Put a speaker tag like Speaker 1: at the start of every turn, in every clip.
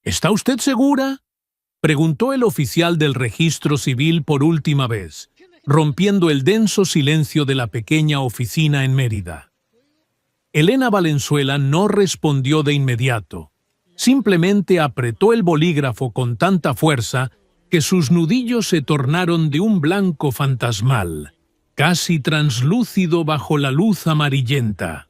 Speaker 1: ¿Está usted segura?, preguntó el oficial del registro civil por última vez, rompiendo el denso silencio de la pequeña oficina en Mérida. Elena Valenzuela no respondió de inmediato. Simplemente apretó el bolígrafo con tanta fuerza que sus nudillos se tornaron de un blanco fantasmal, casi translúcido bajo la luz amarillenta.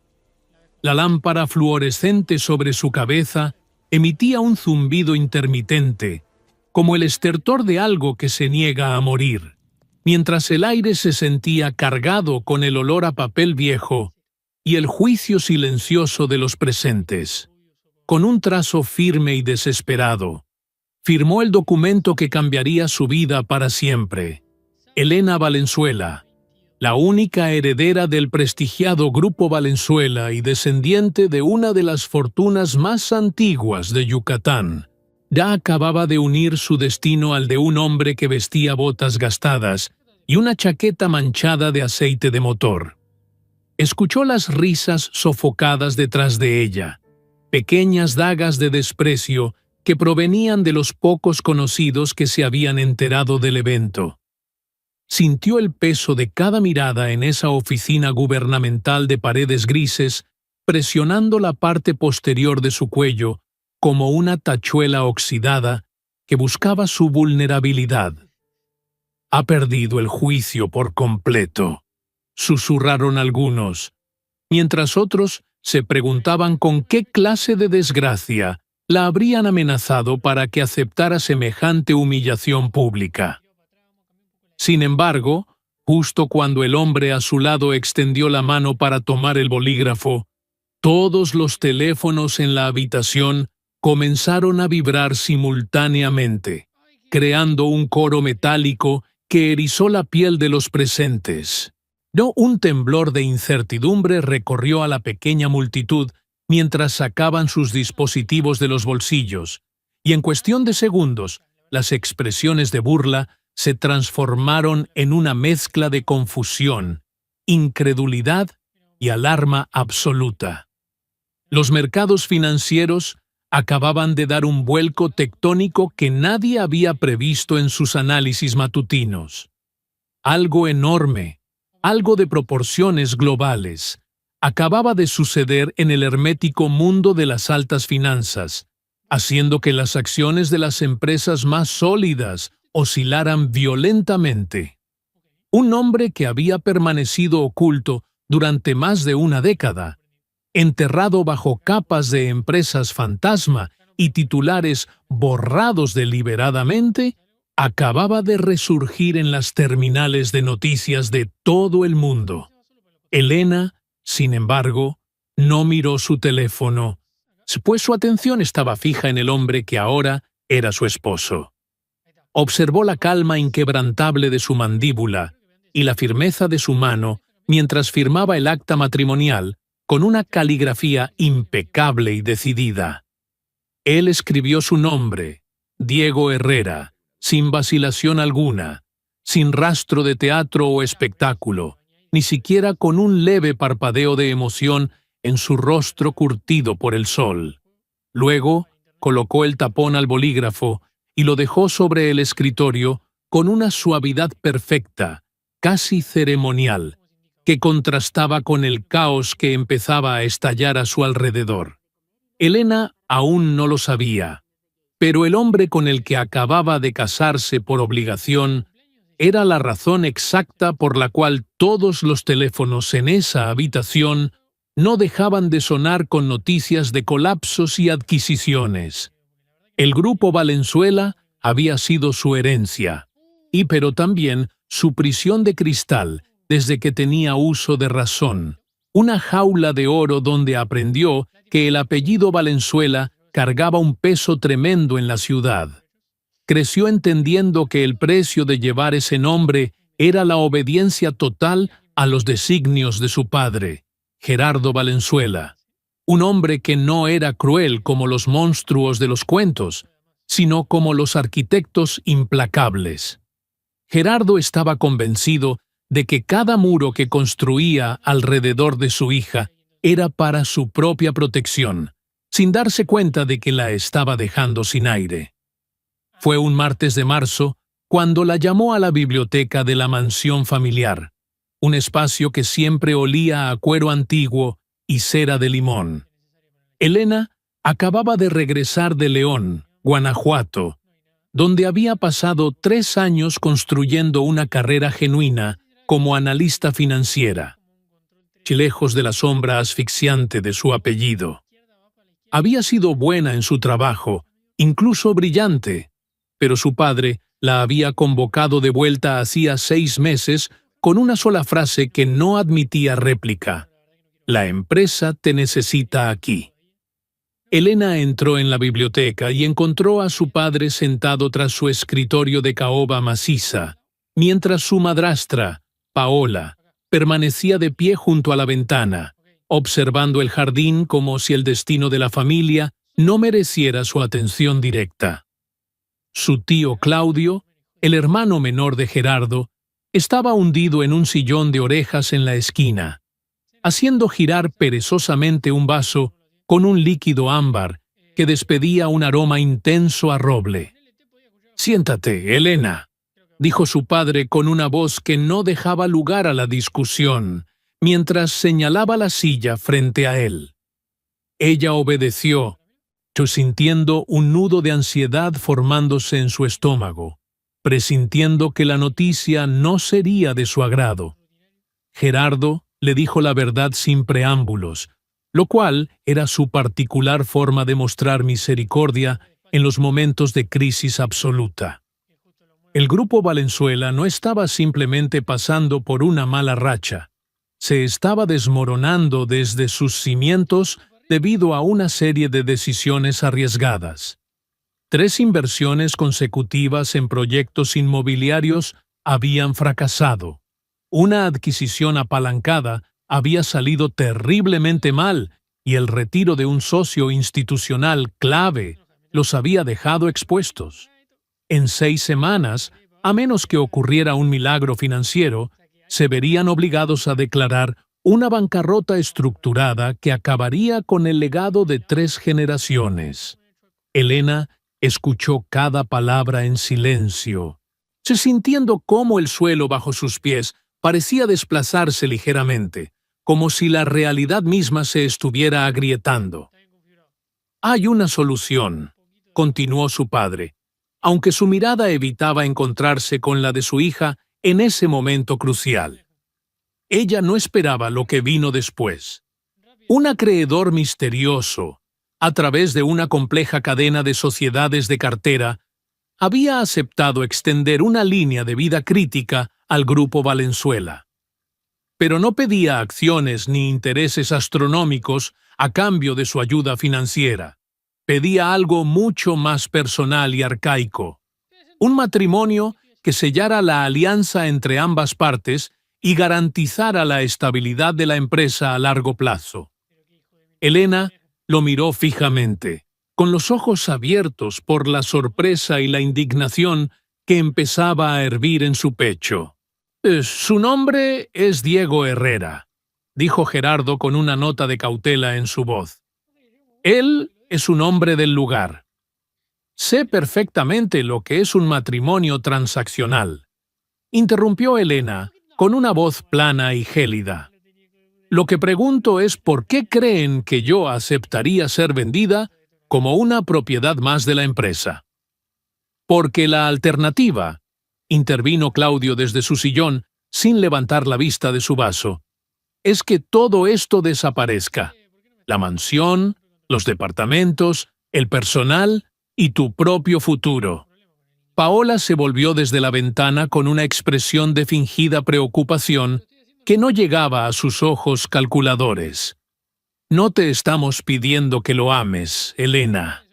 Speaker 1: La lámpara fluorescente sobre su cabeza emitía un zumbido intermitente, como el estertor de algo que se niega a morir, mientras el aire se sentía cargado con el olor a papel viejo y el juicio silencioso de los presentes. Con un trazo firme y desesperado, firmó el documento que cambiaría su vida para siempre. Elena Valenzuela, la única heredera del prestigiado Grupo Valenzuela y descendiente de una de las fortunas más antiguas de Yucatán, ya acababa de unir su destino al de un hombre que vestía botas gastadas y una chaqueta manchada de aceite de motor. Escuchó las risas sofocadas detrás de ella, pequeñas dagas de desprecio que provenían de los pocos conocidos que se habían enterado del evento. Sintió el peso de cada mirada en esa oficina gubernamental de paredes grises, presionando la parte posterior de su cuello como una tachuela oxidada que buscaba su vulnerabilidad. «Ha perdido el juicio por completo», susurraron algunos, mientras otros se preguntaban con qué clase de desgracia la habrían amenazado para que aceptara semejante humillación pública. Sin embargo, justo cuando el hombre a su lado extendió la mano para tomar el bolígrafo, todos los teléfonos en la habitación comenzaron a vibrar simultáneamente, creando un coro metálico que erizó la piel de los presentes. Un temblor de incertidumbre recorrió a la pequeña multitud mientras sacaban sus dispositivos de los bolsillos, y en cuestión de segundos, las expresiones de burla se transformaron en una mezcla de confusión, incredulidad y alarma absoluta. Los mercados financieros acababan de dar un vuelco tectónico que nadie había previsto en sus análisis matutinos. Algo enorme, algo de proporciones globales, acababa de suceder en el hermético mundo de las altas finanzas, haciendo que las acciones de las empresas más sólidas oscilaran violentamente. Un hombre que había permanecido oculto durante más de una década, enterrado bajo capas de empresas fantasma y titulares borrados deliberadamente, acababa de resurgir en las terminales de noticias de todo el mundo. Elena, sin embargo, no miró su teléfono, pues su atención estaba fija en el hombre que ahora era su esposo. Observó la calma inquebrantable de su mandíbula y la firmeza de su mano mientras firmaba el acta matrimonial con una caligrafía impecable y decidida. Él escribió su nombre, Diego Herrera, sin vacilación alguna, sin rastro de teatro o espectáculo, ni siquiera con un leve parpadeo de emoción en su rostro curtido por el sol. Luego, colocó el tapón al bolígrafo y lo dejó sobre el escritorio con una suavidad perfecta, casi ceremonial, que contrastaba con el caos que empezaba a estallar a su alrededor. Elena aún no lo sabía, pero el hombre con el que acababa de casarse por obligación era la razón exacta por la cual todos los teléfonos en esa habitación no dejaban de sonar con noticias de colapsos y adquisiciones. El Grupo Valenzuela había sido su herencia, pero también su prisión de cristal desde que tenía uso de razón, una jaula de oro donde aprendió que el apellido Valenzuela cargaba un peso tremendo en la ciudad. Creció entendiendo que el precio de llevar ese nombre era la obediencia total a los designios de su padre, Gerardo Valenzuela, un hombre que no era cruel como los monstruos de los cuentos, sino como los arquitectos implacables. Gerardo estaba convencido de que cada muro que construía alrededor de su hija era para su propia protección, sin darse cuenta de que la estaba dejando sin aire. Fue un martes de marzo cuando la llamó a la biblioteca de la mansión familiar, un espacio que siempre olía a cuero antiguo y cera de limón. Elena acababa de regresar de León, Guanajuato, donde había pasado 3 años construyendo una carrera genuina como analista financiera, lejos de la sombra asfixiante de su apellido. Había sido buena en su trabajo, incluso brillante, pero su padre la había convocado de vuelta hacía 6 meses con una sola frase que no admitía réplica: «La empresa te necesita aquí». Elena entró en la biblioteca y encontró a su padre sentado tras su escritorio de caoba maciza, mientras su madrastra, Paola, permanecía de pie junto a la ventana, observando el jardín como si el destino de la familia no mereciera su atención directa. Su tío Claudio, el hermano menor de Gerardo, estaba hundido en un sillón de orejas en la esquina, haciendo girar perezosamente un vaso con un líquido ámbar que despedía un aroma intenso a roble. «Siéntate, Elena», dijo su padre con una voz que no dejaba lugar a la discusión, mientras señalaba la silla frente a él. Ella obedeció, sintiendo un nudo de ansiedad formándose en su estómago, presintiendo que la noticia no sería de su agrado. Gerardo le dijo la verdad sin preámbulos, lo cual era su particular forma de mostrar misericordia en los momentos de crisis absoluta. El Grupo Valenzuela no estaba simplemente pasando por una mala racha, se estaba desmoronando desde sus cimientos debido a una serie de decisiones arriesgadas. 3 inversiones consecutivas en proyectos inmobiliarios habían fracasado. Una adquisición apalancada había salido terriblemente mal y el retiro de un socio institucional clave los había dejado expuestos. En 6 semanas, a menos que ocurriera un milagro financiero, se verían obligados a declarar una bancarrota estructurada que acabaría con el legado de 3 generaciones. Elena escuchó cada palabra en silencio, sintiendo cómo el suelo bajo sus pies parecía desplazarse ligeramente, como si la realidad misma se estuviera agrietando. «Hay una solución», continuó su padre, aunque su mirada evitaba encontrarse con la de su hija en ese momento crucial. Ella no esperaba lo que vino después. Un acreedor misterioso, a través de una compleja cadena de sociedades de cartera, había aceptado extender una línea de vida crítica al Grupo Valenzuela. Pero no pedía acciones ni intereses astronómicos a cambio de su ayuda financiera. Pedía algo mucho más personal y arcaico: un matrimonio que sellara la alianza entre ambas partes y garantizara la estabilidad de la empresa a largo plazo. Elena lo miró fijamente, con los ojos abiertos por la sorpresa y la indignación que empezaba a hervir en su pecho. «Su nombre es Diego Herrera», dijo Gerardo con una nota de cautela en su voz. «Él es un hombre del lugar. Sé perfectamente lo que es un matrimonio transaccional», interrumpió Elena con una voz plana y gélida. «Lo que pregunto es por qué creen que yo aceptaría ser vendida como una propiedad más de la empresa». «Porque la alternativa», intervino Claudio desde su sillón, sin levantar la vista de su vaso, «es que todo esto desaparezca. La mansión, los departamentos, el personal y tu propio futuro». Paola se volvió desde la ventana con una expresión de fingida preocupación que no llegaba a sus ojos calculadores. «No te estamos pidiendo que lo ames, Elena.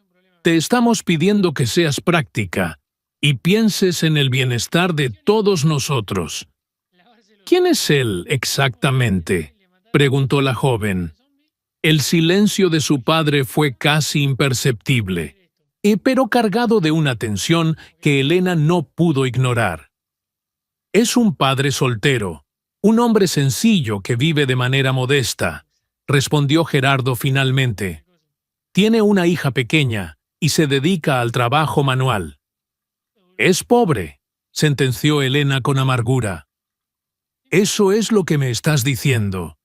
Speaker 1: Te estamos pidiendo que seas práctica y pienses en el bienestar de todos nosotros». «¿Quién es él exactamente?», preguntó la joven. El silencio de su padre fue casi imperceptible, pero cargado de una tensión que Elena no pudo ignorar. «Es un padre soltero, un hombre sencillo que vive de manera modesta», respondió Gerardo finalmente. Tiene una hija pequeña y se dedica al trabajo manual. Es pobre, sentenció Elena con amargura. Eso es lo que me estás diciendo.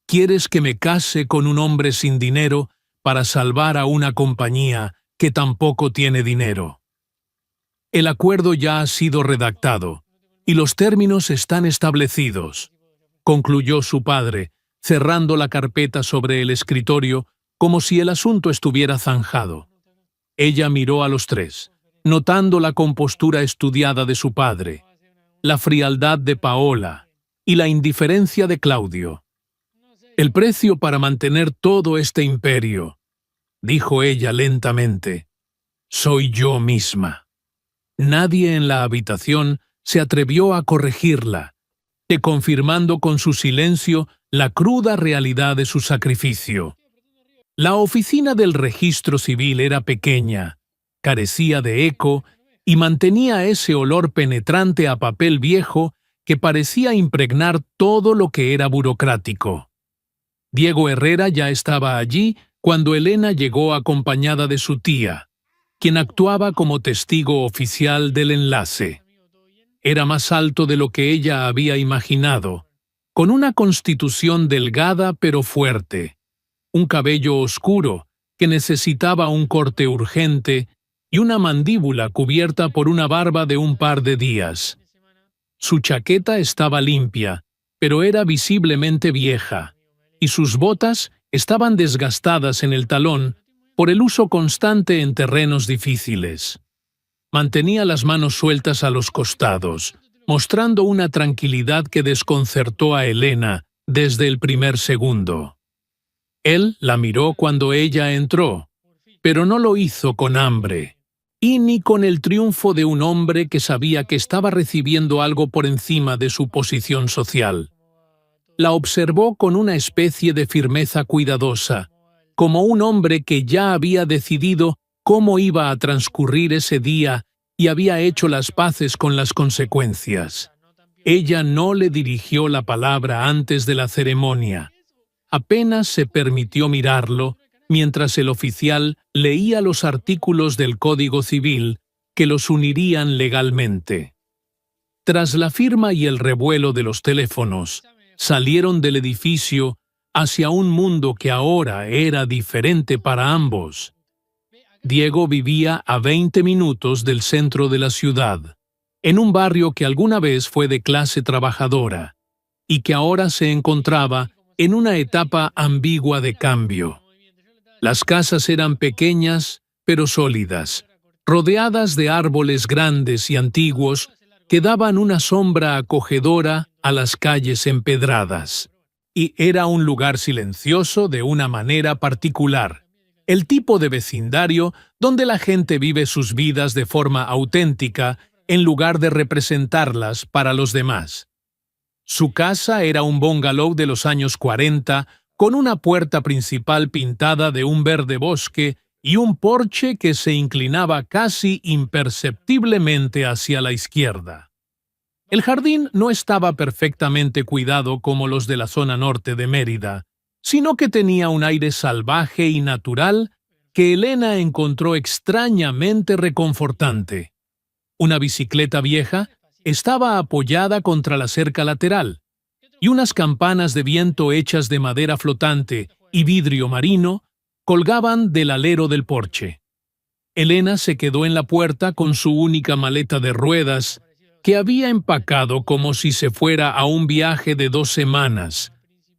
Speaker 1: ¿Quieres que me case con un hombre sin dinero para salvar a una compañía que tampoco tiene dinero? El acuerdo ya ha sido redactado y los términos están establecidos, concluyó su padre, cerrando la carpeta sobre el escritorio como si el asunto estuviera zanjado. Ella miró a los tres, notando la compostura estudiada de su padre, la frialdad de Paola y la indiferencia de Claudio. El precio para mantener todo este imperio, dijo ella lentamente, soy yo misma. Nadie en la habitación se atrevió a corregirla, confirmando con su silencio la cruda realidad de su sacrificio. La oficina del registro civil era pequeña, carecía de eco y mantenía ese olor penetrante a papel viejo que parecía impregnar todo lo que era burocrático. Diego Herrera ya estaba allí cuando Elena llegó acompañada de su tía, quien actuaba como testigo oficial del enlace. Era más alto de lo que ella había imaginado, con una constitución delgada pero fuerte, un cabello oscuro que necesitaba un corte urgente y una mandíbula cubierta por una barba de un par de días. Su chaqueta estaba limpia, pero era visiblemente vieja, y sus botas estaban desgastadas en el talón por el uso constante en terrenos difíciles. Mantenía las manos sueltas a los costados, mostrando una tranquilidad que desconcertó a Elena desde el primer segundo. Él la miró cuando ella entró, pero no lo hizo con hambre, y ni con el triunfo de un hombre que sabía que estaba recibiendo algo por encima de su posición social. La observó con una especie de firmeza cuidadosa, como un hombre que ya había decidido cómo iba a transcurrir ese día y había hecho las paces con las consecuencias. Ella no le dirigió la palabra antes de la ceremonia. Apenas se permitió mirarlo mientras el oficial leía los artículos del Código Civil que los unirían legalmente. Tras la firma y el revuelo de los teléfonos, salieron del edificio hacia un mundo que ahora era diferente para ambos. Diego vivía a 20 minutos del centro de la ciudad, en un barrio que alguna vez fue de clase trabajadora y que ahora se encontraba en una etapa ambigua de cambio. Las casas eran pequeñas pero sólidas, rodeadas de árboles grandes y antiguos que daban una sombra acogedora a las calles empedradas. Y era un lugar silencioso de una manera particular, el tipo de vecindario donde la gente vive sus vidas de forma auténtica en lugar de representarlas para los demás. Su casa era un bungalow de los años 40, con una puerta principal pintada de un verde bosque y un porche que se inclinaba casi imperceptiblemente hacia la izquierda. El jardín no estaba perfectamente cuidado como los de la zona norte de Mérida, sino que tenía un aire salvaje y natural que Elena encontró extrañamente reconfortante. Una bicicleta vieja estaba apoyada contra la cerca lateral, y unas campanas de viento hechas de madera flotante y vidrio marino colgaban del alero del porche. Elena se quedó en la puerta con su única maleta de ruedas, que había empacado como si se fuera a un viaje de 2 semanas,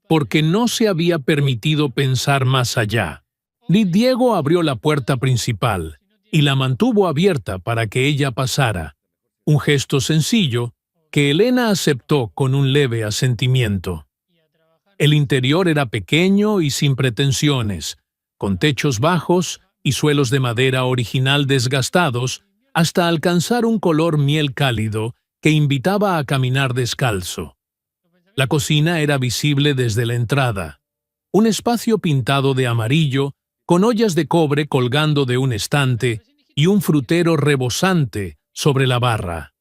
Speaker 1: porque no se había permitido pensar más allá. Ni Diego abrió la puerta principal y la mantuvo abierta para que ella pasara, un gesto sencillo que Elena aceptó con un leve asentimiento. El interior era pequeño y sin pretensiones, con techos bajos y suelos de madera original desgastados hasta alcanzar un color miel cálido que invitaba a caminar descalzo. La cocina era visible desde la entrada, un espacio pintado de amarillo, con ollas de cobre colgando de un estante y un frutero rebosante sobre la barra.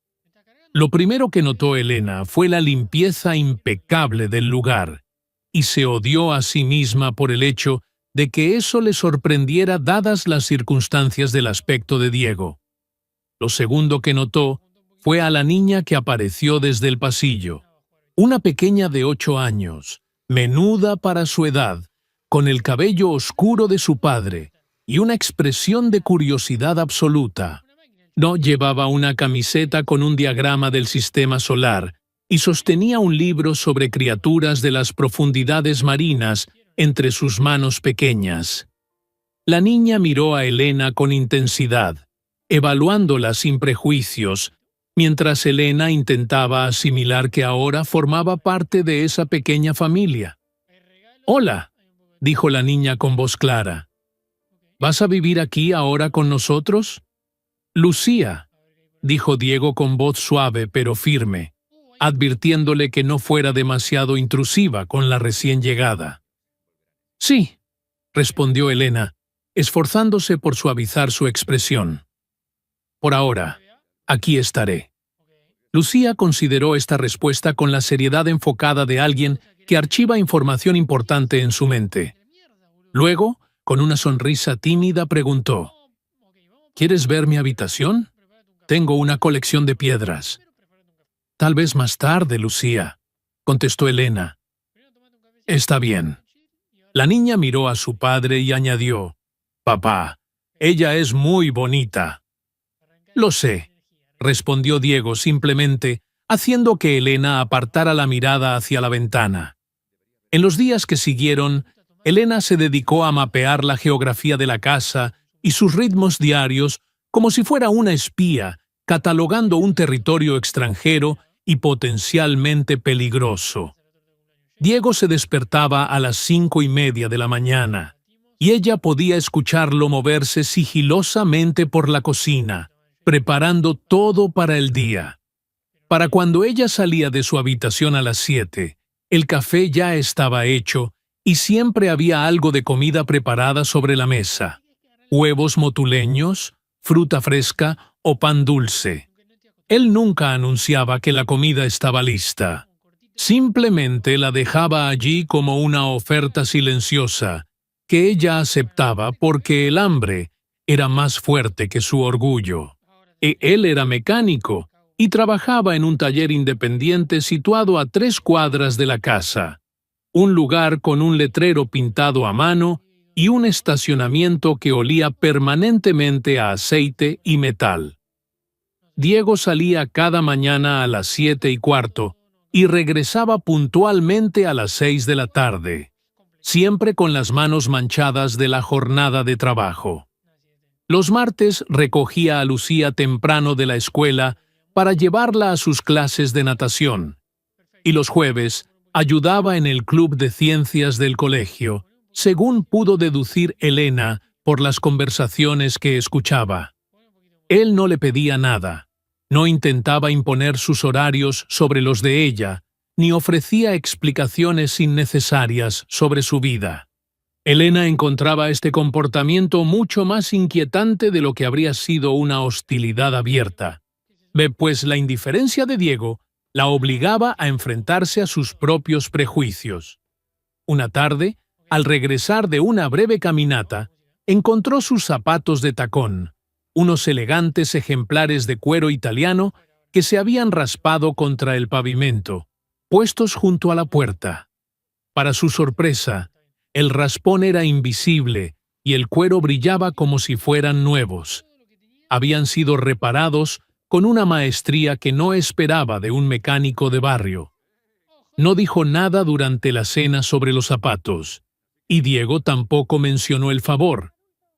Speaker 1: Lo primero que notó Elena fue la limpieza impecable del lugar, y se odió a sí misma por el hecho de que eso le sorprendiera dadas las circunstancias del aspecto de Diego. Lo segundo que notó fue a la niña que apareció desde el pasillo. Una pequeña de 8 años, menuda para su edad, con el cabello oscuro de su padre y una expresión de curiosidad absoluta. No llevaba una camiseta con un diagrama del sistema solar y sostenía un libro sobre criaturas de las profundidades marinas entre sus manos pequeñas. La niña miró a Elena con intensidad, evaluándola sin prejuicios, mientras Elena intentaba asimilar que ahora formaba parte de esa pequeña familia. «Hola», dijo la niña con voz clara. «¿Vas a vivir aquí ahora con nosotros?» «Lucía», dijo Diego con voz suave pero firme, advirtiéndole que no fuera demasiado intrusiva con la recién llegada. «Sí», respondió Elena, esforzándose por suavizar su expresión. «Por ahora, aquí estaré». Lucía consideró esta respuesta con la seriedad enfocada de alguien que archiva información importante en su mente. Luego, con una sonrisa tímida, preguntó: «¿Quieres ver mi habitación? Tengo una colección de piedras». «Tal vez más tarde, Lucía», contestó Elena. «Está bien». La niña miró a su padre y añadió: «Papá, ella es muy bonita». «Lo sé», respondió Diego simplemente, haciendo que Elena apartara la mirada hacia la ventana. En los días que siguieron, Elena se dedicó a mapear la geografía de la casa y sus ritmos diarios como si fuera una espía, catalogando un territorio extranjero y potencialmente peligroso. Diego se despertaba a las 5:30 de la mañana, y ella podía escucharlo moverse sigilosamente por la cocina, preparando todo para el día. Para cuando ella salía de su habitación a las 7, el café ya estaba hecho y siempre había algo de comida preparada sobre la mesa: huevos motuleños, fruta fresca o pan dulce. Él nunca anunciaba que la comida estaba lista. Simplemente la dejaba allí como una oferta silenciosa, que ella aceptaba porque el hambre era más fuerte que su orgullo. Él era mecánico y trabajaba en un taller independiente situado a 3 cuadras de la casa, un lugar con un letrero pintado a mano y un estacionamiento que olía permanentemente a aceite y metal. Diego salía cada mañana a las 7:15 y regresaba puntualmente a las 6 de la tarde, siempre con las manos manchadas de la jornada de trabajo. Los martes recogía a Lucía temprano de la escuela para llevarla a sus clases de natación, y los jueves ayudaba en el club de ciencias del colegio, según pudo deducir Elena por las conversaciones que escuchaba. Él no le pedía nada, no intentaba imponer sus horarios sobre los de ella, ni ofrecía explicaciones innecesarias sobre su vida. Elena encontraba este comportamiento mucho más inquietante de lo que habría sido una hostilidad abierta, pues la indiferencia de Diego la obligaba a enfrentarse a sus propios prejuicios. Una tarde, al regresar de una breve caminata, encontró sus zapatos de tacón, unos elegantes ejemplares de cuero italiano que se habían raspado contra el pavimento, puestos junto a la puerta. Para su sorpresa, el raspón era invisible y el cuero brillaba como si fueran nuevos. Habían sido reparados con una maestría que no esperaba de un mecánico de barrio. No dijo nada durante la cena sobre los zapatos, y Diego tampoco mencionó el favor,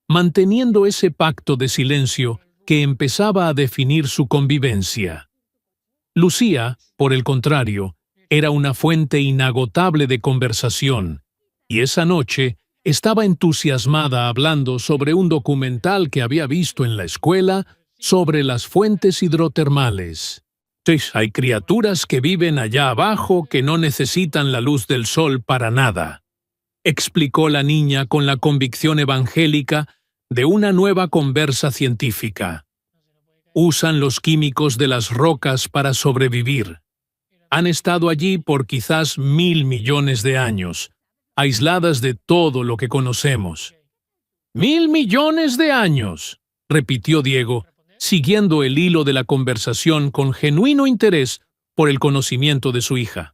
Speaker 1: manteniendo ese pacto de silencio que empezaba a definir su convivencia. Lucía, por el contrario, era una fuente inagotable de conversación, y esa noche estaba entusiasmada hablando sobre un documental que había visto en la escuela sobre las fuentes hidrotermales. Hay criaturas que viven allá abajo que no necesitan la luz del sol para nada, explicó la niña con la convicción evangélica de una nueva conversa científica. Usan los químicos de las rocas para sobrevivir. Han estado allí por quizás 1.000 millones de años, aisladas de todo lo que conocemos. 1.000 millones de años, repitió Diego, siguiendo el hilo de la conversación con genuino interés por el conocimiento de su hija.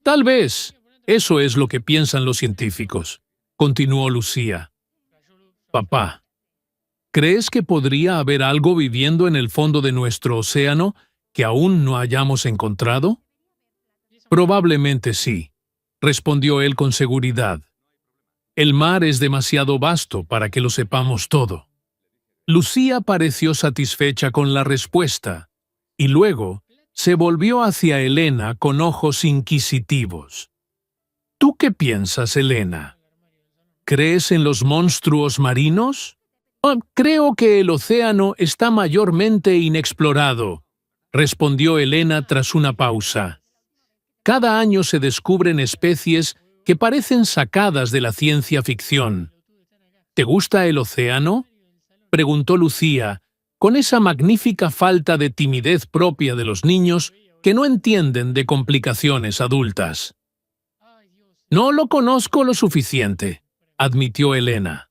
Speaker 1: Tal vez eso es lo que piensan los científicos, continuó Lucía. Papá, ¿crees que podría haber algo viviendo en el fondo de nuestro océano que aún no hayamos encontrado? Probablemente sí, respondió él con seguridad. El mar es demasiado vasto para que lo sepamos todo. Lucía pareció satisfecha con la respuesta, y luego se volvió hacia Elena con ojos inquisitivos. ¿Tú qué piensas, Elena? ¿Crees en los monstruos marinos? Creo que el océano está mayormente inexplorado, respondió Elena tras una pausa. Cada año se descubren especies que parecen sacadas de la ciencia ficción. ¿Te gusta el océano?, preguntó Lucía, con esa magnífica falta de timidez propia de los niños que no entienden de complicaciones adultas. No lo conozco lo suficiente, admitió Elena.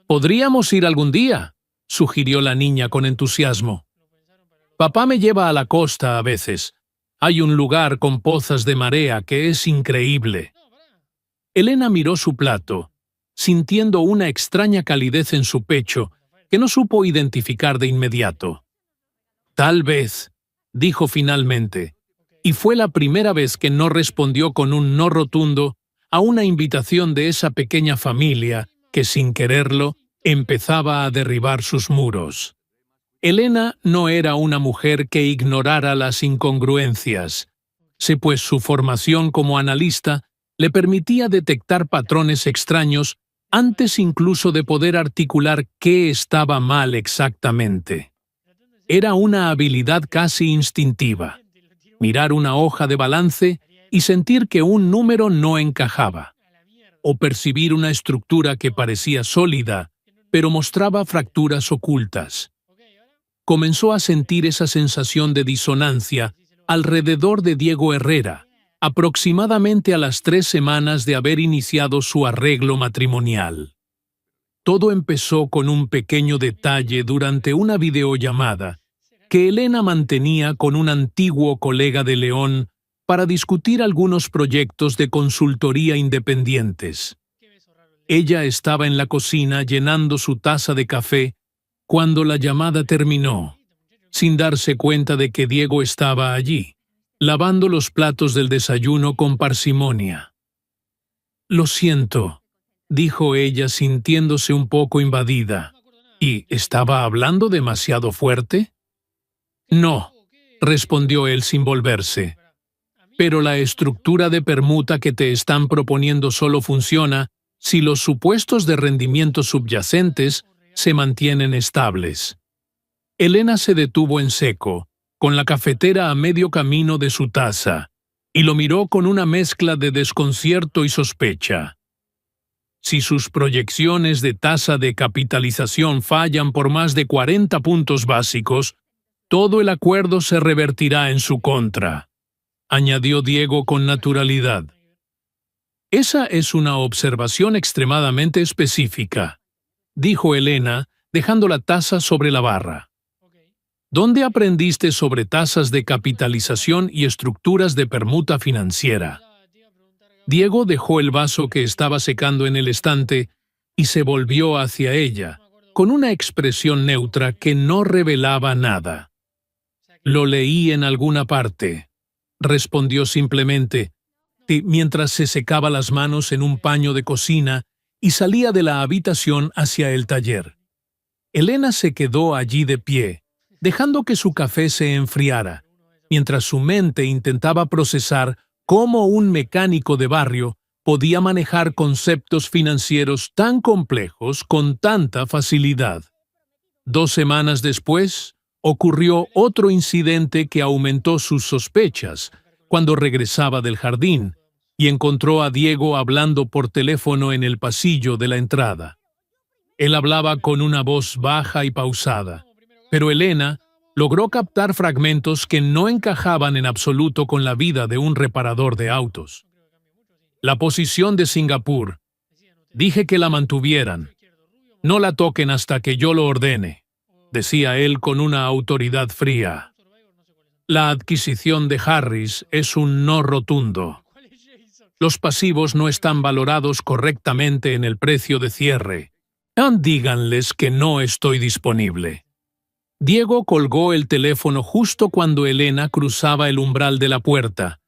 Speaker 1: Podríamos ir algún día, sugirió la niña con entusiasmo. Papá me lleva a la costa a veces. Hay un lugar con pozas de marea que es increíble. Elena miró su plato, sintiendo una extraña calidez en su pecho que no supo identificar de inmediato. Tal vez, dijo finalmente, y fue la primera vez que no respondió con un no rotundo a una invitación de esa pequeña familia que, sin quererlo, empezaba a derribar sus muros. Elena no era una mujer que ignorara las incongruencias, pues su formación como analista le permitía detectar patrones extraños antes incluso de poder articular qué estaba mal exactamente. Era una habilidad casi instintiva: mirar una hoja de balance y sentir que un número no encajaba, o percibir una estructura que parecía sólida, pero mostraba fracturas ocultas. Comenzó a sentir esa sensación de disonancia alrededor de Diego Herrera, aproximadamente a las 3 semanas de haber iniciado su arreglo matrimonial. Todo empezó con un pequeño detalle durante una videollamada que Elena mantenía con un antiguo colega de León para discutir algunos proyectos de consultoría independientes. Ella estaba en la cocina llenando su taza de café cuando la llamada terminó, sin darse cuenta de que Diego estaba allí, lavando los platos del desayuno con parsimonia. «Lo siento», dijo ella sintiéndose un poco invadida. «¿Y estaba hablando demasiado fuerte?» «No», respondió él sin volverse. «Pero la estructura de permuta que te están proponiendo solo funciona si los supuestos de rendimiento subyacentes se mantienen estables». Elena se detuvo en seco, con la cafetera a medio camino de su taza, y lo miró con una mezcla de desconcierto y sospecha. Si sus proyecciones de tasa de capitalización fallan por más de 40 puntos básicos, todo el acuerdo se revertirá en su contra, añadió Diego con naturalidad. Esa es una observación extremadamente específica, dijo Elena, dejando la taza sobre la barra. ¿Dónde aprendiste sobre tasas de capitalización y estructuras de permuta financiera? Diego dejó el vaso que estaba secando en el estante y se volvió hacia ella, con una expresión neutra que no revelaba nada. «Lo leí en alguna parte», respondió simplemente, mientras se secaba las manos en un paño de cocina y salía de la habitación hacia el taller. Elena se quedó allí de pie, dejando que su café se enfriara, mientras su mente intentaba procesar cómo un mecánico de barrio podía manejar conceptos financieros tan complejos con tanta facilidad. 2 semanas después, ocurrió otro incidente que aumentó sus sospechas cuando regresaba del jardín y encontró a Diego hablando por teléfono en el pasillo de la entrada. Él hablaba con una voz baja y pausada, pero Elena logró captar fragmentos que no encajaban en absoluto con la vida de un reparador de autos. La posición de Singapur. Dije que la mantuvieran. No la toquen hasta que yo lo ordene, decía él con una autoridad fría. La adquisición de Harris es un no rotundo. Los pasivos no están valorados correctamente en el precio de cierre. Díganles que no estoy disponible. Diego colgó el teléfono justo cuando Elena cruzaba el umbral de la puerta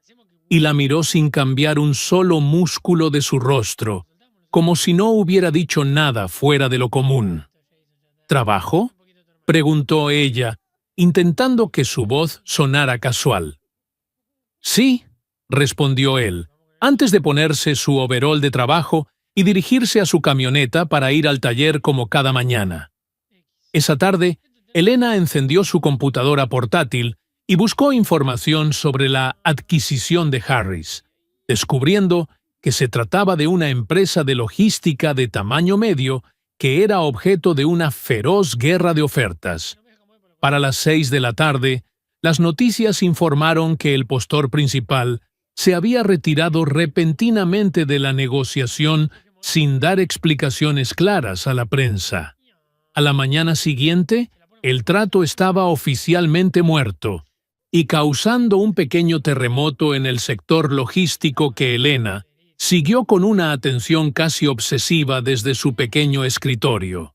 Speaker 1: y la miró sin cambiar un solo músculo de su rostro, como si no hubiera dicho nada fuera de lo común. ¿Trabajo?, preguntó ella, intentando que su voz sonara casual. Sí, respondió él, antes de ponerse su overol de trabajo y dirigirse a su camioneta para ir al taller como cada mañana. Esa tarde, Elena encendió su computadora portátil y buscó información sobre la adquisición de Harris, descubriendo que se trataba de una empresa de logística de tamaño medio que era objeto de una feroz guerra de ofertas. Para las 6 de la tarde, las noticias informaron que el postor principal se había retirado repentinamente de la negociación sin dar explicaciones claras a la prensa. A la mañana siguiente, el trato estaba oficialmente muerto y causando un pequeño terremoto en el sector logístico que Elena siguió con una atención casi obsesiva desde su pequeño escritorio.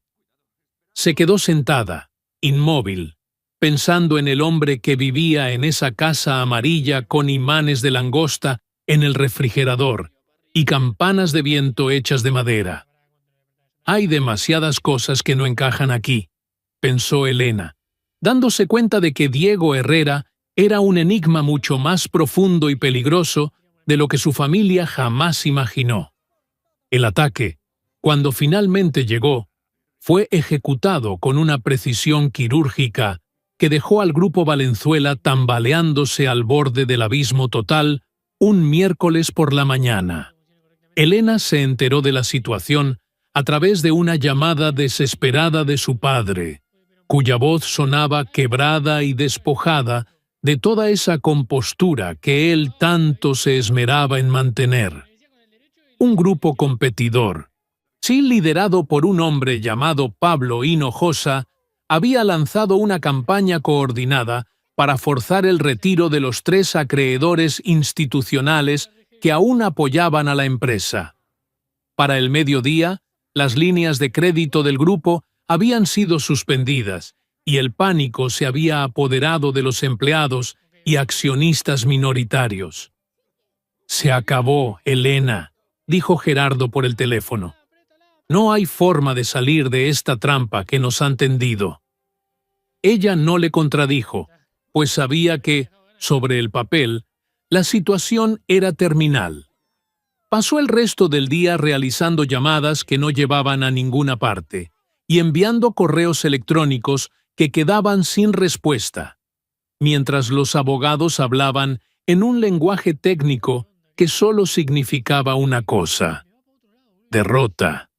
Speaker 1: Se quedó sentada, inmóvil, pensando en el hombre que vivía en esa casa amarilla con imanes de langosta en el refrigerador y campanas de viento hechas de madera. Hay demasiadas cosas que no encajan aquí, pensó Elena, dándose cuenta de que Diego Herrera era un enigma mucho más profundo y peligroso de lo que su familia jamás imaginó. El ataque, cuando finalmente llegó, fue ejecutado con una precisión quirúrgica que dejó al grupo Valenzuela tambaleándose al borde del abismo total un miércoles por la mañana. Elena se enteró de la situación a través de una llamada desesperada de su padre, cuya voz sonaba quebrada y despojada de toda esa compostura que él tanto se esmeraba en mantener. Un grupo competidor, sí liderado por un hombre llamado Pablo Hinojosa, había lanzado una campaña coordinada para forzar el retiro de los 3 acreedores institucionales que aún apoyaban a la empresa. Para el mediodía, las líneas de crédito del grupo habían sido suspendidas y el pánico se había apoderado de los empleados y accionistas minoritarios. «Se acabó, Elena», dijo Gerardo por el teléfono. «No hay forma de salir de esta trampa que nos han tendido». Ella no le contradijo, pues sabía que, sobre el papel, la situación era terminal. Pasó el resto del día realizando llamadas que no llevaban a ninguna parte y enviando correos electrónicos que quedaban sin respuesta, mientras los abogados hablaban en un lenguaje técnico que solo significaba una cosa: derrota.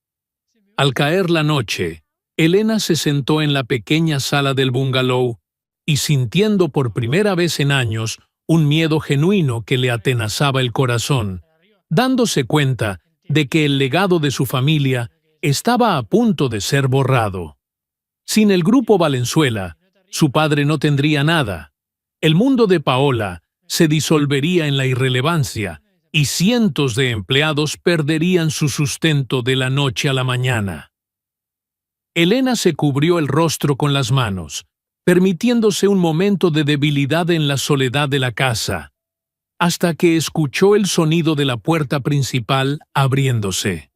Speaker 1: Al caer la noche, Elena se sentó en la pequeña sala del bungalow y, sintiendo por primera vez en años un miedo genuino que le atenazaba el corazón, dándose cuenta de que el legado de su familia estaba a punto de ser borrado. Sin el grupo Valenzuela, su padre no tendría nada. El mundo de Paola se disolvería en la irrelevancia y cientos de empleados perderían su sustento de la noche a la mañana. Elena se cubrió el rostro con las manos, permitiéndose un momento de debilidad en la soledad de la casa, hasta que escuchó el sonido de la puerta principal abriéndose.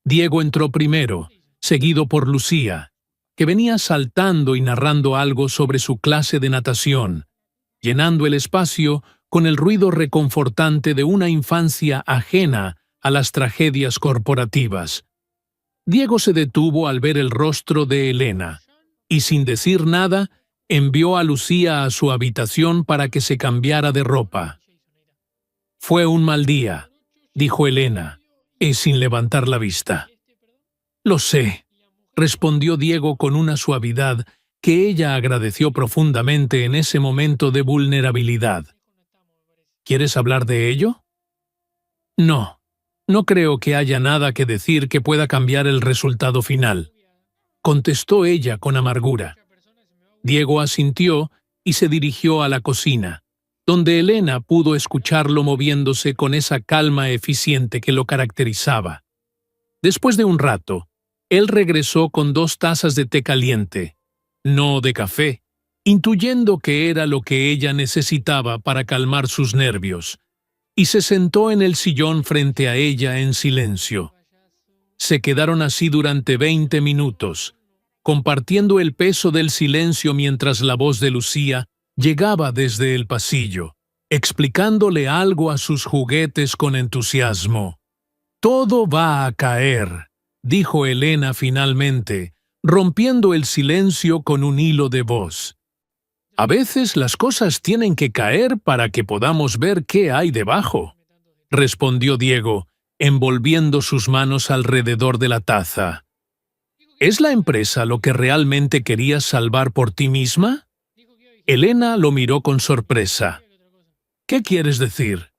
Speaker 1: Diego entró primero, seguido por Lucía, que venía saltando y narrando algo sobre su clase de natación, llenando el espacio con el ruido reconfortante de una infancia ajena a las tragedias corporativas. Diego se detuvo al ver el rostro de Elena, y sin decir nada, envió a Lucía a su habitación para que se cambiara de ropa. «Fue un mal día», dijo Elena, sin levantar la vista. «Lo sé», respondió Diego con una suavidad que ella agradeció profundamente en ese momento de vulnerabilidad. «¿Quieres hablar de ello?» «No», No creo que haya nada que decir que pueda cambiar el resultado final, contestó ella con amargura. Diego asintió y se dirigió a la cocina, donde Elena pudo escucharlo moviéndose con esa calma eficiente que lo caracterizaba. Después de un rato, él regresó con 2 tazas de té caliente, no de café, intuyendo que era lo que ella necesitaba para calmar sus nervios, y se sentó en el sillón frente a ella en silencio. Se quedaron así durante 20 minutos, compartiendo el peso del silencio mientras la voz de Lucía llegaba desde el pasillo, explicándole algo a sus juguetes con entusiasmo. «Todo va a caer», dijo Elena finalmente, rompiendo el silencio con un hilo de voz. «A veces las cosas tienen que caer para que podamos ver qué hay debajo», respondió Diego, envolviendo sus manos alrededor de la taza. «¿Es la empresa lo que realmente querías salvar por ti misma?» Elena lo miró con sorpresa. «¿Qué quieres decir?»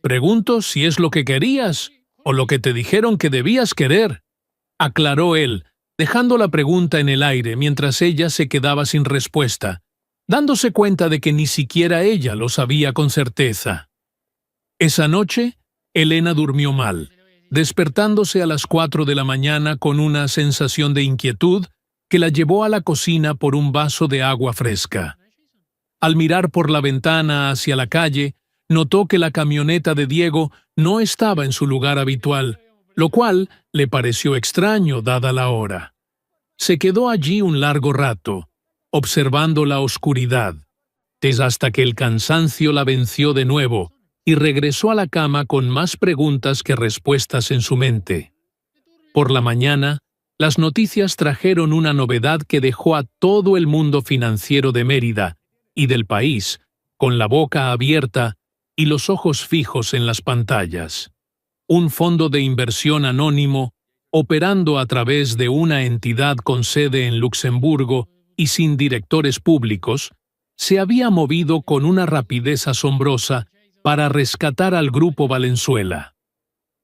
Speaker 1: «Pregunto si es lo que querías o lo que te dijeron que debías querer», aclaró él, dejando la pregunta en el aire mientras ella se quedaba sin respuesta, dándose cuenta de que ni siquiera ella lo sabía con certeza. Esa noche, Elena durmió mal, despertándose a las 4 de la mañana con una sensación de inquietud que la llevó a la cocina por un vaso de agua fresca. Al mirar por la ventana hacia la calle, notó que la camioneta de Diego no estaba en su lugar habitual, lo cual le pareció extraño dada la hora. Se quedó allí un largo rato, observando la oscuridad, hasta que el cansancio la venció de nuevo y regresó a la cama con más preguntas que respuestas en su mente. Por la mañana, las noticias trajeron una novedad que dejó a todo el mundo financiero de Mérida y del país con la boca abierta y los ojos fijos en las pantallas. Un fondo de inversión anónimo, operando a través de una entidad con sede en Luxemburgo y sin directores públicos, se había movido con una rapidez asombrosa para rescatar al Grupo Valenzuela.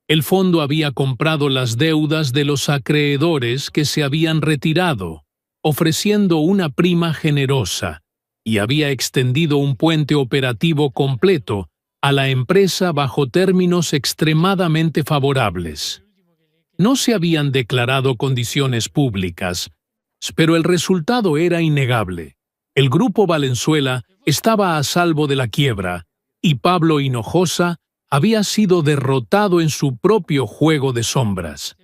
Speaker 1: El fondo había comprado las deudas de los acreedores que se habían retirado, ofreciendo una prima generosa, y había extendido un puente operativo completo a la empresa bajo términos extremadamente favorables. No se habían declarado condiciones públicas, pero el resultado era innegable. El Grupo Valenzuela estaba a salvo de la quiebra, y Pablo Hinojosa había sido derrotado en su propio juego de sombras.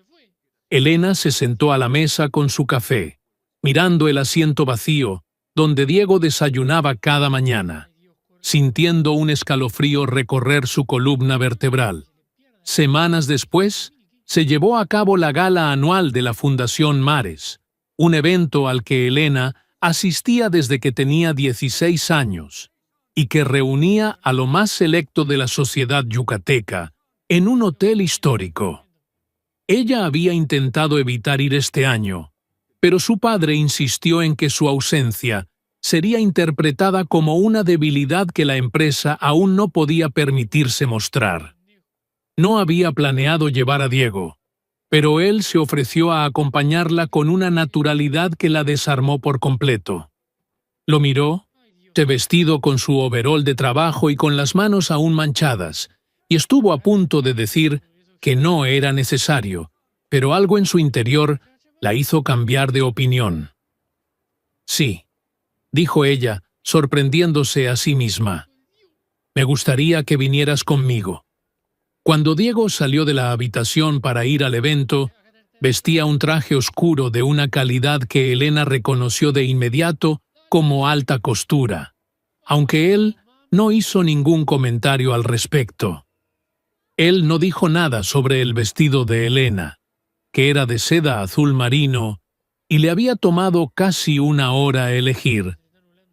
Speaker 1: Elena se sentó a la mesa con su café, mirando el asiento vacío, donde Diego desayunaba cada mañana, sintiendo un escalofrío recorrer su columna vertebral. Semanas después, se llevó a cabo la gala anual de la Fundación Mares, un evento al que Elena asistía desde que tenía 16 años y que reunía a lo más selecto de la sociedad yucateca en un hotel histórico. Ella había intentado evitar ir este año, pero su padre insistió en que su ausencia sería interpretada como una debilidad que la empresa aún no podía permitirse mostrar. No había planeado llevar a Diego, pero él se ofreció a acompañarla con una naturalidad que la desarmó por completo. Lo miró, vestido con su overol de trabajo y con las manos aún manchadas, y estuvo a punto de decir que no era necesario, pero algo en su interior la hizo cambiar de opinión. «Sí», dijo ella, sorprendiéndose a sí misma. «Me gustaría que vinieras conmigo». Cuando Diego salió de la habitación para ir al evento, vestía un traje oscuro de una calidad que Elena reconoció de inmediato como alta costura, aunque él no hizo ningún comentario al respecto. Él no dijo nada sobre el vestido de Elena, que era de seda azul marino, y le había tomado casi una hora elegir.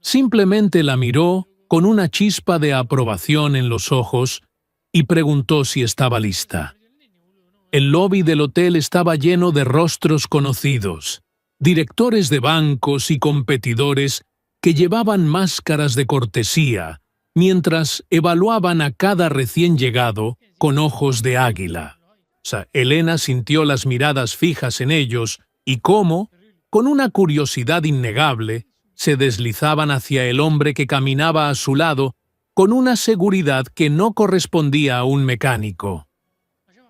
Speaker 1: Simplemente la miró con una chispa de aprobación en los ojos y preguntó si estaba lista. El lobby del hotel estaba lleno de rostros conocidos, directores de bancos y competidores que llevaban máscaras de cortesía, mientras evaluaban a cada recién llegado con ojos de águila. Elena sintió las miradas fijas en ellos y cómo, con una curiosidad innegable, se deslizaban hacia el hombre que caminaba a su lado con una seguridad que no correspondía a un mecánico.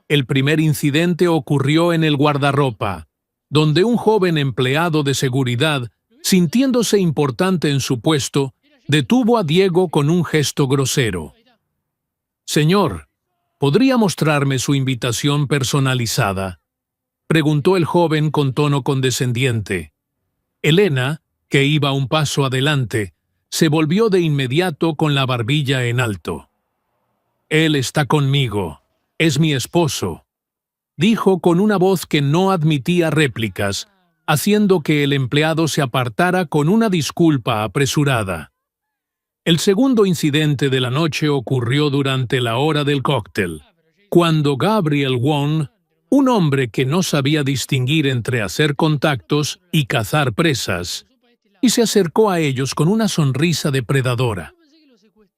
Speaker 1: El primer incidente ocurrió en el guardarropa, donde un joven empleado de seguridad, sintiéndose importante en su puesto, detuvo a Diego con un gesto grosero. «Señor, ¿podría mostrarme su invitación personalizada?», preguntó el joven con tono condescendiente. Elena, que iba un paso adelante, se volvió de inmediato con la barbilla en alto. «Él está conmigo. Es mi esposo», dijo con una voz que no admitía réplicas, haciendo que el empleado se apartara con una disculpa apresurada. El segundo incidente de la noche ocurrió durante la hora del cóctel, cuando Gabriel Wong, un hombre que no sabía distinguir entre hacer contactos y cazar presas, y se acercó a ellos con una sonrisa depredadora.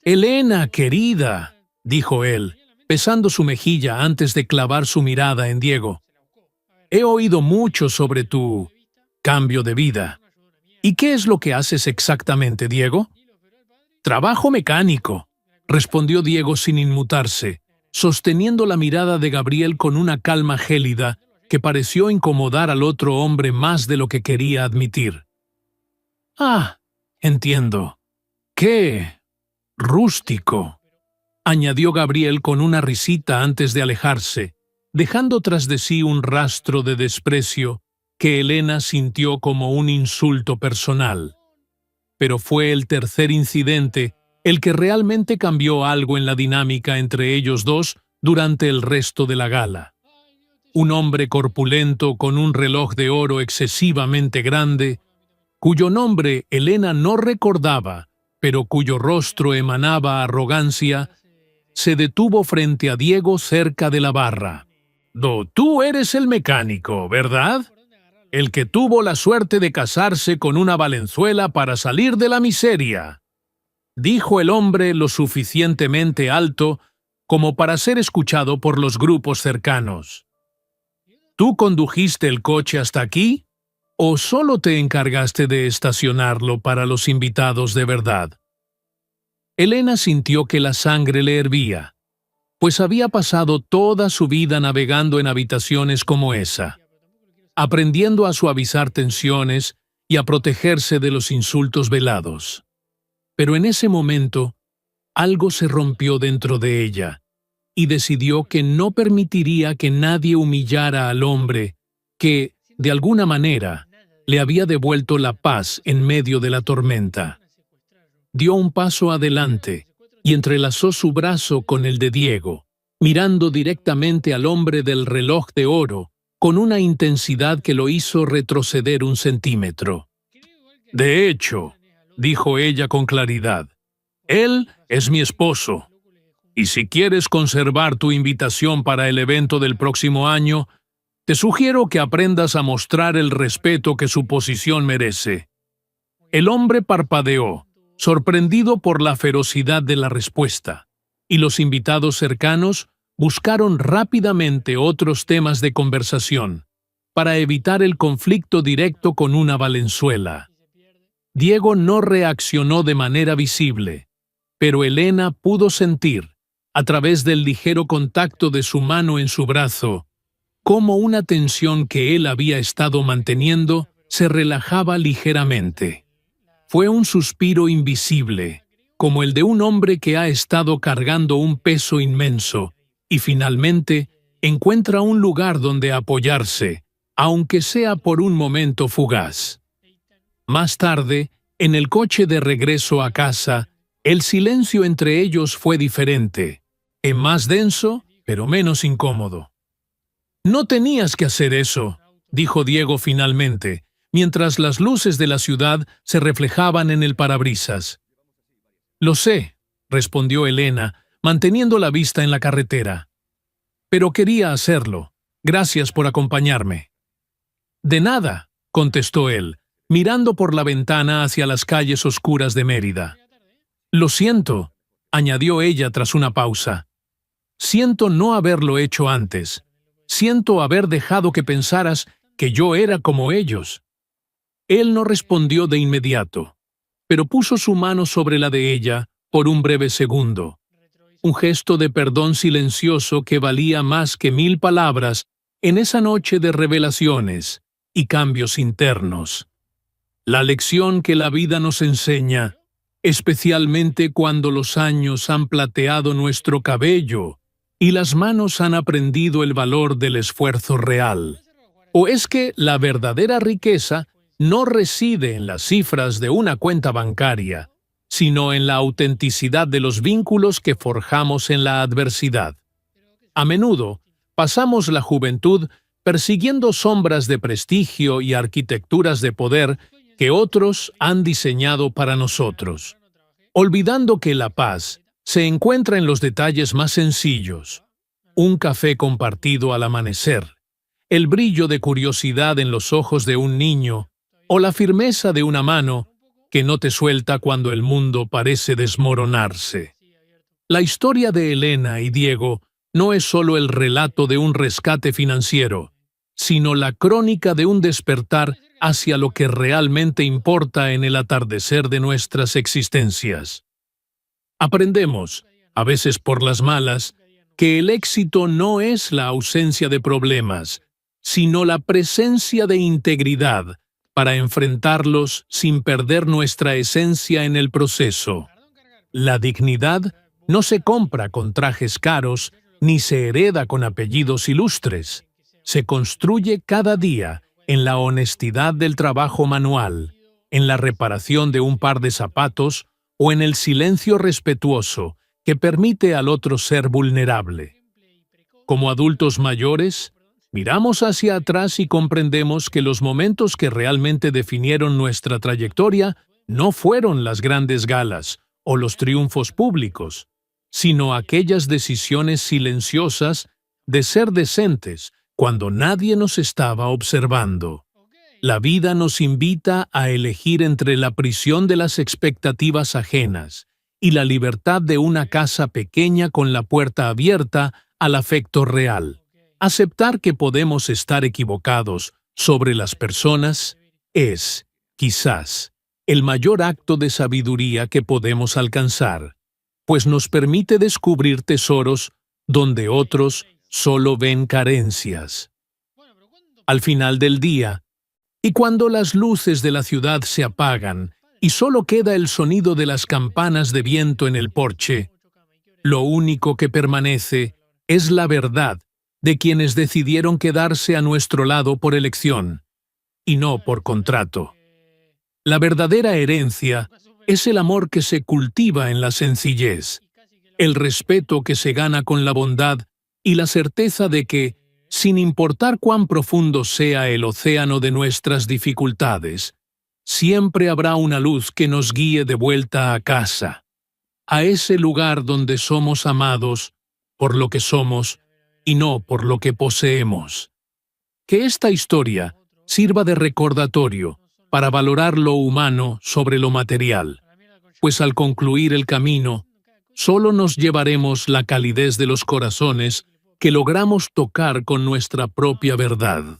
Speaker 1: «Elena, querida», dijo él, besando su mejilla antes de clavar su mirada en Diego. «He oído mucho sobre tu cambio de vida. ¿Y qué es lo que haces exactamente, Diego?» «Trabajo mecánico», respondió Diego sin inmutarse, sosteniendo la mirada de Gabriel con una calma gélida que pareció incomodar al otro hombre más de lo que quería admitir. «Ah, entiendo. ¡Qué rústico!», añadió Gabriel con una risita antes de alejarse, dejando tras de sí un rastro de desprecio que Elena sintió como un insulto personal. Pero fue el tercer incidente el que realmente cambió algo en la dinámica entre ellos dos durante el resto de la gala. Un hombre corpulento con un reloj de oro excesivamente grande, cuyo nombre Elena no recordaba, pero cuyo rostro emanaba arrogancia, se detuvo frente a Diego cerca de la barra. «Tú eres el mecánico, ¿verdad? El que tuvo la suerte de casarse con una Valenzuela para salir de la miseria», dijo el hombre lo suficientemente alto como para ser escuchado por los grupos cercanos. «¿Tú condujiste el coche hasta aquí? ¿O solo te encargaste de estacionarlo para los invitados de verdad?». Elena sintió que la sangre le hervía, pues había pasado toda su vida navegando en habitaciones como esa, aprendiendo a suavizar tensiones y a protegerse de los insultos velados. Pero en ese momento, algo se rompió dentro de ella, y decidió que no permitiría que nadie humillara al hombre que, de alguna manera, le había devuelto la paz en medio de la tormenta. Dio un paso adelante y entrelazó su brazo con el de Diego, mirando directamente al hombre del reloj de oro, con una intensidad que lo hizo retroceder 1 centímetro. «De hecho», dijo ella con claridad, «él es mi esposo, y si quieres conservar tu invitación para el evento del próximo año, te sugiero que aprendas a mostrar el respeto que su posición merece». El hombre parpadeó, sorprendido por la ferocidad de la respuesta, y los invitados cercanos buscaron rápidamente otros temas de conversación, para evitar el conflicto directo con una Valenzuela. Diego no reaccionó de manera visible, pero Elena pudo sentir, a través del ligero contacto de su mano en su brazo, cómo una tensión que él había estado manteniendo se relajaba ligeramente. Fue un suspiro invisible, como el de un hombre que ha estado cargando un peso inmenso, y finalmente encuentra un lugar donde apoyarse, aunque sea por un momento fugaz. Más tarde, en el coche de regreso a casa, el silencio entre ellos fue diferente, más denso, pero menos incómodo. «No tenías que hacer eso», dijo Diego finalmente, mientras las luces de la ciudad se reflejaban en el parabrisas. «Lo sé», respondió Elena, manteniendo la vista en la carretera. «Pero quería hacerlo. Gracias por acompañarme». «De nada», contestó él, mirando por la ventana hacia las calles oscuras de Mérida. «Lo siento», añadió ella tras una pausa. «Siento no haberlo hecho antes. Siento haber dejado que pensaras que yo era como ellos. Él no respondió de inmediato, pero puso su mano sobre la de ella por un breve segundo. Un gesto de perdón silencioso que valía más que 1000 palabras en esa noche de revelaciones y cambios internos. La lección que la vida nos enseña, especialmente cuando los años han plateado nuestro cabello y las manos han aprendido el valor del esfuerzo real. ¿O es que la verdadera riqueza no reside en las cifras de una cuenta bancaria, sino en la autenticidad de los vínculos que forjamos en la adversidad? A menudo, pasamos la juventud persiguiendo sombras de prestigio y arquitecturas de poder que otros han diseñado para nosotros, olvidando que la paz se encuentra en los detalles más sencillos: un café compartido al amanecer, el brillo de curiosidad en los ojos de un niño o la firmeza de una mano que no te suelta cuando el mundo parece desmoronarse. La historia de Elena y Diego no es solo el relato de un rescate financiero, sino la crónica de un despertar hacia lo que realmente importa en el atardecer de nuestras existencias. Aprendemos, a veces por las malas, que el éxito no es la ausencia de problemas, sino la presencia de integridad para enfrentarlos sin perder nuestra esencia en el proceso. La dignidad no se compra con trajes caros ni se hereda con apellidos ilustres. Se construye cada día en la honestidad del trabajo manual, en la reparación de un par de zapatos o en el silencio respetuoso que permite al otro ser vulnerable. Como adultos mayores, miramos hacia atrás y comprendemos que los momentos que realmente definieron nuestra trayectoria no fueron las grandes galas o los triunfos públicos, sino aquellas decisiones silenciosas de ser decentes cuando nadie nos estaba observando. La vida nos invita a elegir entre la prisión de las expectativas ajenas y la libertad de una casa pequeña con la puerta abierta al afecto real. Aceptar que podemos estar equivocados sobre las personas es, quizás, el mayor acto de sabiduría que podemos alcanzar, pues nos permite descubrir tesoros donde otros solo ven carencias. Al final del día, y cuando las luces de la ciudad se apagan y solo queda el sonido de las campanas de viento en el porche, lo único que permanece es la verdad de quienes decidieron quedarse a nuestro lado por elección, y no por contrato. La verdadera herencia es el amor que se cultiva en la sencillez, el respeto que se gana con la bondad y la certeza de que, sin importar cuán profundo sea el océano de nuestras dificultades, siempre habrá una luz que nos guíe de vuelta a casa, a ese lugar donde somos amados por lo que somos y no por lo que poseemos. Que esta historia sirva de recordatorio para valorar lo humano sobre lo material, pues al concluir el camino, solo nos llevaremos la calidez de los corazones que logramos tocar con nuestra propia verdad.